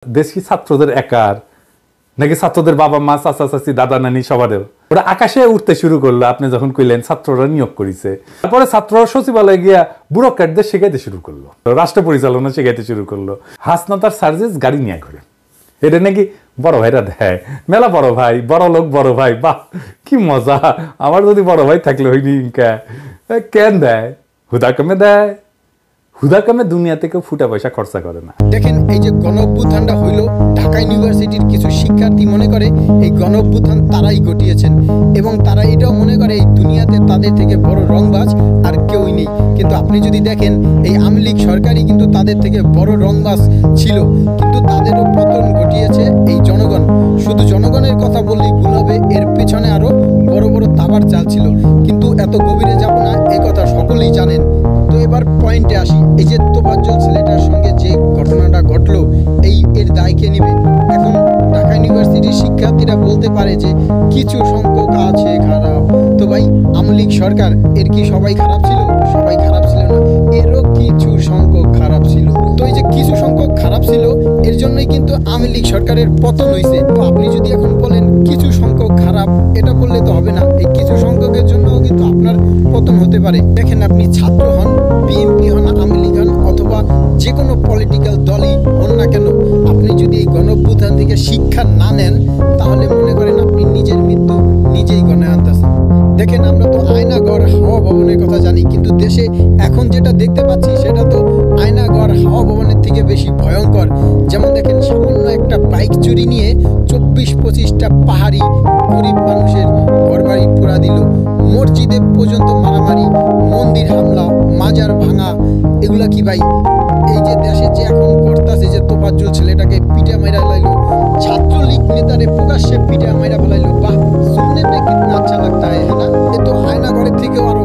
দেশ কি ছাত্রদের একার নাকি ছাত্রদের বাবা মা চাচা চাচি দাদা নানি সবারও? ওরা আকাশে উঠতে শুরু করলো আপনি যখন কইলেন ছাত্ররা নিয়োগ করেছে। তারপরে ছাত্ররা সচিবালয়ে গিয়া ব্যুরোক্র্যাটদের শেখাইতে শুরু করলো, রাষ্ট্র পরিচালনা শেখাইতে শুরু করলো। হাসনা তার সার্ভিস গাড়ি নিয়ে ঘুরে, এটা নাকি বড় ভাইরা দেয়, মেলা বড় ভাই, বড় লোক বড় ভাই। বাহ কি মজা! আমার যদি বড় ভাই থাকলে হইনি কেন দেয়? হুদা কমে দেয়, হুদা কমে দুনিয়া থেকে ফুটা পয়সা খরচা করে না। দেখেন এই যে গণ অভ্যুত্থানটা হইল, ঢাকা ইউনিভার্সিটির কিছু শিক্ষার্থী মনে করে এই গণ অভ্যুত্থান তারাই ঘটিয়েছেন এবং তারা এটাও মনে করে এই দুনিয়াতে তাদের থেকে বড় রংবাজ আর কেউই নেই। কিন্তু আপনি যদি দেখেন এই আওয়ামী লীগ সরকারই কিন্তু তাদের থেকে বড় রংবাজ ছিল, কিন্তু তাদেরও পতন ঘটিয়েছে এই জনগণ। শুধু জনগণের কথা বললেই ভুল হবে, এর পেছনে আরো বড় বড় দাবার চাল ছিল, কিন্তু এত গভীরে যাব না, এই কথা সকলেই জানেন। তো এবার পয়েন্টে আসি, এই যে তোফাজ্জল ছেলেটার সঙ্গে যে ঘটনাটা ঘটলো, এর দায় কে নেবে? এখন ঢাকা ইউনিভার্সিটির শিক্ষার্থীরা বলতে পারে যে কিছু সংখ্যক আছে খারাপ। তো ভাই আওয়ামী লীগ সরকার এর কি সবাই খারাপ ছিল? সবাই খারাপ ছিল না, এরও কিছু সংখ্যক খারাপ ছিল। তো এই যে কিছু সংখ্যক খারাপ ছিল, এর জন্যই কিন্তু আওয়ামী লীগ সরকারের পতন হয়েছে। তো আপনি যদি এখন বলেন কিছু সংখ্যক খারাপ, এটা বললে তো হবে না, এই কিছু সংখ্যকের জন্যও কিন্তু আপনার পতন হতে পারে। দেখেন আপনি ছাত্র হন, বিএনপি হন, আওয়ামী লীগ হন, অথবা যে কোনো পলিটিক্যাল দলই হন না কেন, আপনি যদি এই গণ অভ্যুত্থান থেকে শিক্ষা না নেন, তাহলে মনে করেন আপনি নিজের মৃত্যু নিজেই গণে আনতেছেন। দেখেন আমরা তো আয়নাঘর হাওয়া ভবনের কথা জানি, কিন্তু দেশে এখন যেটা দেখতে পাচ্ছি সেটা তো আয়নাঘর হাওয়া ভবনের থেকে বেশি ভয়ঙ্কর। যেমন দেখেন সামান্য একটা বাইক চুরি নিয়ে 24-25টা পাহাড়ি গরিব মানুষের ঘরবাড়ি পোড়া দিল, মসজিদে পর্যন্ত মারামারি, মন্দির হামলা, মাজার ভাঙা। এগুলা কি ভাই? এই যে দেশে যে এখন করতেছে, যে তোফাজ্জল ছেলেটাকে পিঠা মাইরা লাইলো, ছাত্রলীগ নেতারে প্রকাশ্যে পিঠা মাইরা ফেলাইলো। বাহ, শুননে মে কিতনা আচ্ছা লাগতা হ্যায় না? এ তো আয়নাঘরের থেকেও আরো